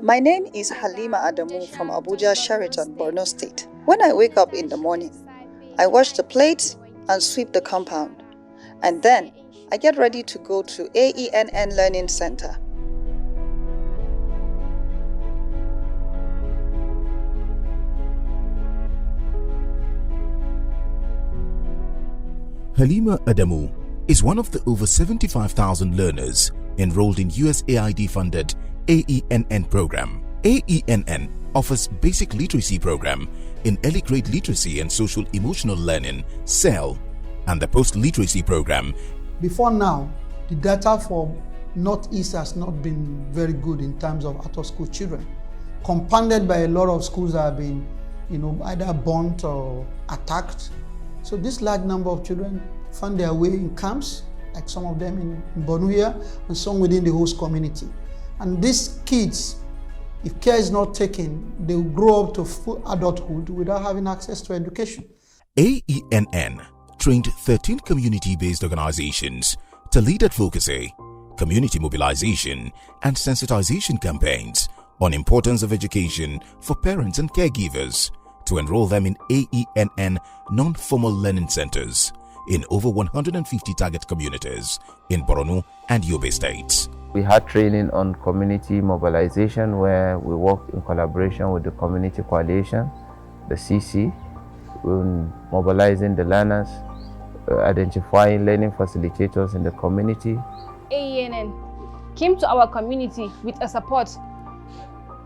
My name is Halima Adamu from Abuja, Sheraton, Borno State. When I wake up in the morning, I wash the plates and sweep the compound. And then I get ready to go to AENN Learning Center. Halima Adamu is one of the over 75,000 learners enrolled in USAID-funded AENN program. AENN offers basic literacy program in early grade literacy and social emotional learning, CEL, and the post-literacy program. Before now, the data for Northeast has not been very good in terms of out-of-school children, compounded by a lot of schools that have been, either burnt or attacked. So this large number of children found their way in camps, like some of them in Borno here, and some within the host community. And these kids, if care is not taken, they will grow up to full adulthood without having access to education. AENN trained 13 community-based organizations to lead advocacy, community mobilization, and sensitization campaigns on importance of education for parents and caregivers to enroll them in AENN non-formal learning centers in over 150 target communities in Borno and Yobe states. We had training on community mobilization where we worked in collaboration with the Community Coalition, the CC, in mobilizing the learners, identifying learning facilitators in the community. AENN came to our community with a support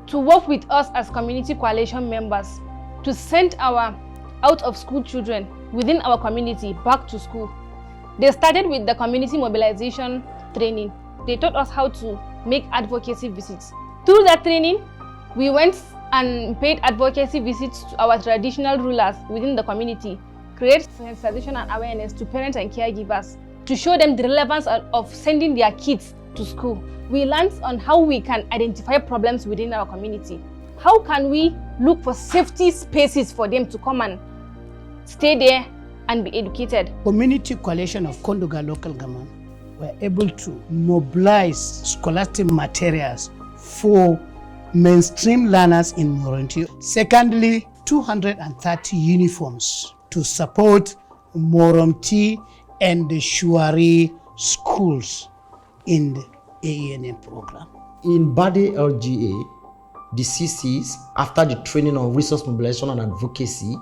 to work with us as Community Coalition members to send our out-of-school children within our community back to school. They started with the community mobilization training. They taught us how to make advocacy visits. Through that training, we went and paid advocacy visits to our traditional rulers within the community, create sensitization and awareness to parents and caregivers to show them the relevance of sending their kids to school. We learned on how we can identify problems within our community. How can we look for safety spaces for them to come and stay there and be educated? Community Coalition of Kondoga local government were able to mobilize scholastic materials for mainstream learners in Moronti. Secondly, 230 uniforms to support Moronti and the Shuari schools in the AENN program. In Bade LGA, the CCs, after the training on resource mobilization and advocacy,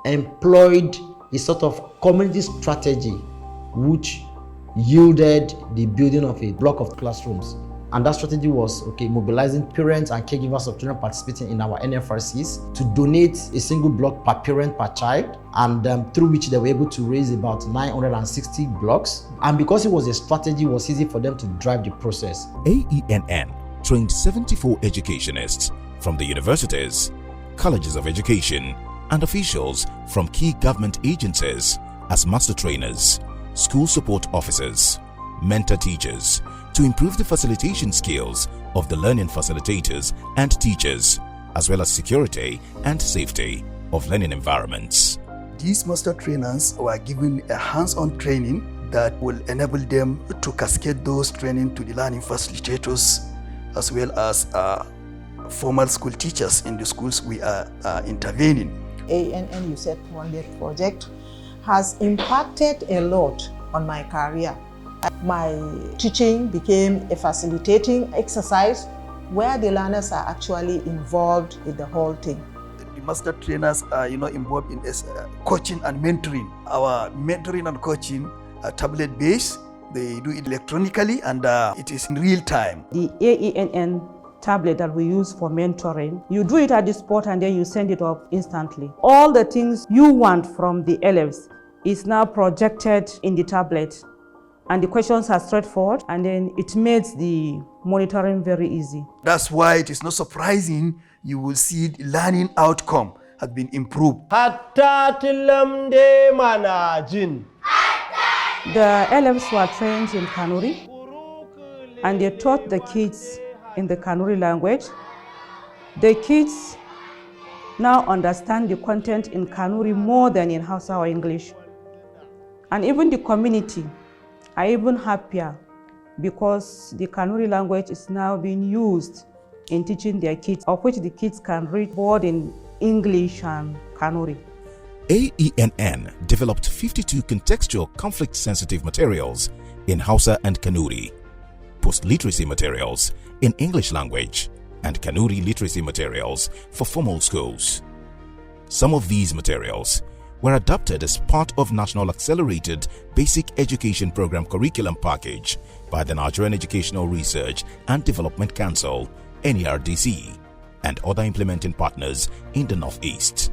employed a sort of community strategy which yielded the building of a block of classrooms. And that strategy was mobilizing parents and caregivers of children participating in our NFRCs to donate a single block per parent per child, and through which they were able to raise about 960 blocks. And because it was a strategy, it was easy for them to drive the process. AENN trained 74 educationists from the universities, colleges of education, and officials from key government agencies as master trainers, school support officers, mentor teachers, to improve the facilitation skills of the learning facilitators and teachers, as well as security and safety of learning environments. These master trainers were given a hands-on training that will enable them to cascade those training to the learning facilitators as well as formal school teachers in the schools we are intervening. AENN USET Funded project has impacted a lot on my career. My teaching became a facilitating exercise where the learners are actually involved in the whole thing. The master trainers are involved in coaching and mentoring. Our mentoring and coaching are tablet-based. They do it electronically and it is in real time. The AENN tablet that we use for mentoring, you do it at the spot and then you send it up instantly. All the things you want from the LFs is now projected in the tablet, and the questions are straightforward, and then it makes the monitoring very easy. That's why it is not surprising you will see the learning outcome has been improved. The LFs were trained in Kanuri, and they taught the kids in the Kanuri language. The kids now understand the content in Kanuri more than in Hausa or English. And even the community are even happier because the Kanuri language is now being used in teaching their kids, of which the kids can read both in English and Kanuri. AENN developed 52 contextual conflict-sensitive materials in Hausa and Kanuri, post-literacy materials in English language, and Kanuri literacy materials for formal schools. Some of these materials were adopted as part of National Accelerated Basic Education Program curriculum package by the Nigerian Educational Research and Development Council, NERDC, and other implementing partners in the Northeast.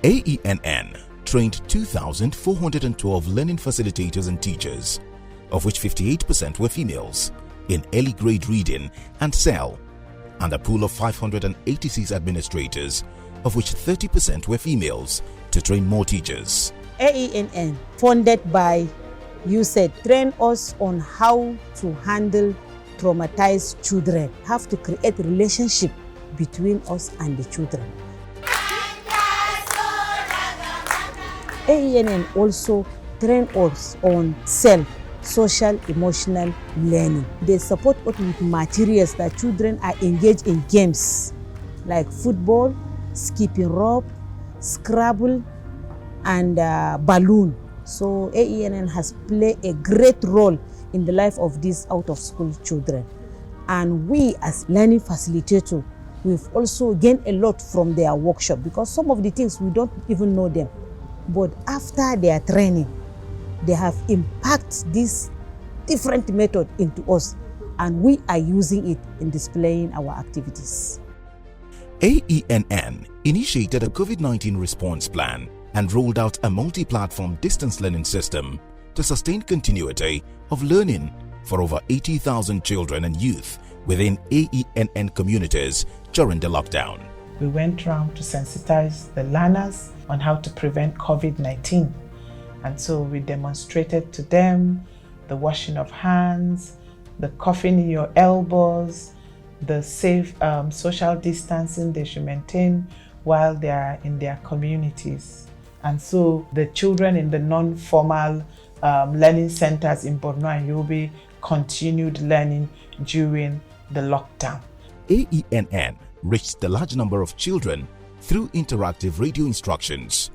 AENN trained 2,412 learning facilitators and teachers, of which 58% were females, in early grade reading and CEL, and a pool of 586 administrators, of which 30% were females, to train more teachers. AENN, funded by USAID, train us on how to handle traumatized children, have to create a relationship between us and the children. AENN also train us on CEL, social emotional learning. They support us with materials that children are engaged in games like football, skipping rope, Scrabble, and balloon. So AENN has played a great role in the life of these out-of-school children. And we as learning facilitator, we've also gained a lot from their workshop, because some of the things we don't even know them. But after their training, they have impacted this different method into us, and we are using it in displaying our activities. AENN initiated a COVID-19 response plan and rolled out a multi-platform distance learning system to sustain continuity of learning for over 80,000 children and youth within AENN communities during the lockdown. We went around to sensitize the learners on how to prevent COVID-19. And so we demonstrated to them the washing of hands, the coughing in your elbows, the safe social distancing they should maintain while they are in their communities. And so the children in the non-formal learning centers in Borno and Yobe continued learning during the lockdown. AENN reached the large number of children through interactive radio instructions,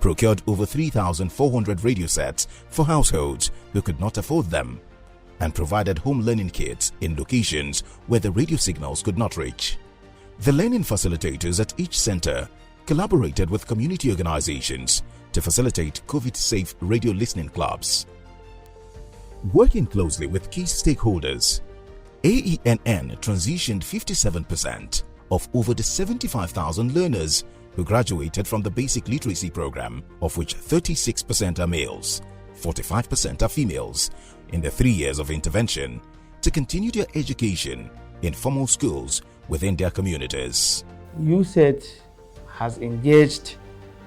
procured over 3,400 radio sets for households who could not afford them, and provided home learning kits in locations where the radio signals could not reach. The learning facilitators at each center collaborated with community organizations to facilitate COVID-safe radio listening clubs. Working closely with key stakeholders, AENN transitioned 57% of over the 75,000 learners who graduated from the basic literacy program, of which 36% are males, 45% are females, in the 3 years of intervention, to continue their education in formal schools within their communities. USAID has engaged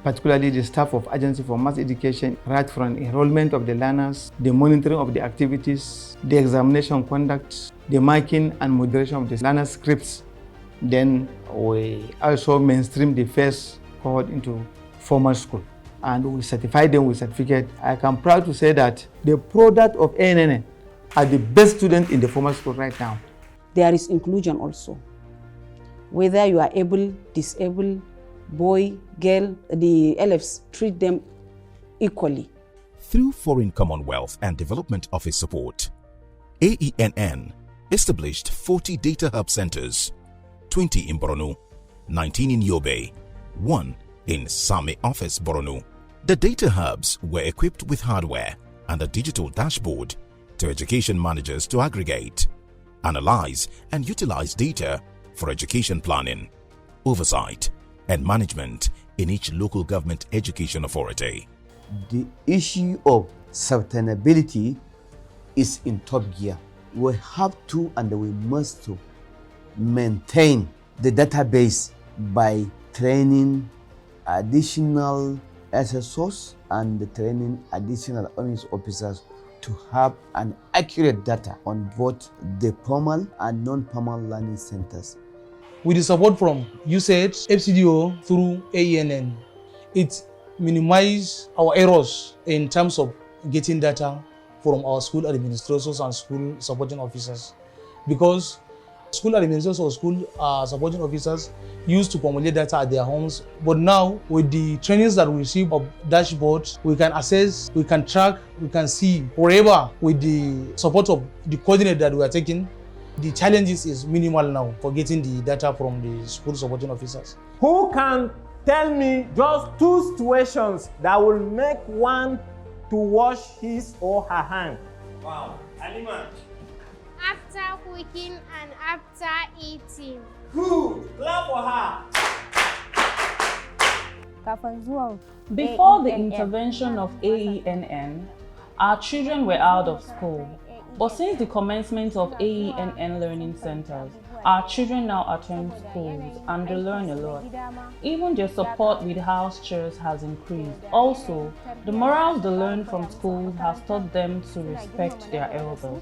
particularly the staff of Agency for Mass Education, right from enrollment of the learners, the monitoring of the activities, the examination conduct, the marking and moderation of the learner scripts. Then we also mainstream the first cohort into formal school, and we certify them with certificate. I can proud to say that the product of AENN are the best students in the formal school right now. There is inclusion also. Whether you are able, disabled, boy, girl, the LFs treat them equally. Through Foreign Commonwealth and Development Office support, AENN established 40 data hub centers, 20 in Borno, 19 in Yobe, 1 in Same Office, Borno. The data hubs were equipped with hardware and a digital dashboard to education managers to aggregate, analyze and utilize data for education planning, oversight and management in each local government education authority. The issue of sustainability is in top gear. We have to and we must to maintain the database by training additional SSOs and training additional office officers to have an accurate data on both the formal and non-formal learning centers. With the support from USAID, FCDO through AENN, it minimizes our errors in terms of getting data from our school administrators and school supporting officers, because School administrators or school supporting officers used to formulate data at their homes. But now, with the trainings that we receive of dashboards, we can assess, we can track, we can see wherever with the support of the coordinate that we are taking. The challenges is minimal now for getting the data from the school supporting officers. Who can tell me just 2 situations that will make one to wash his or her hand? Wow, Alima. After cooking and after eating. Good, clap for her. Before the intervention of AENN, our children were out of school. But since the commencement of AENN learning centers, our children now attend schools and they learn a lot. Even their support with house chores has increased. Also, the morals they learn from school has taught them to respect their elders.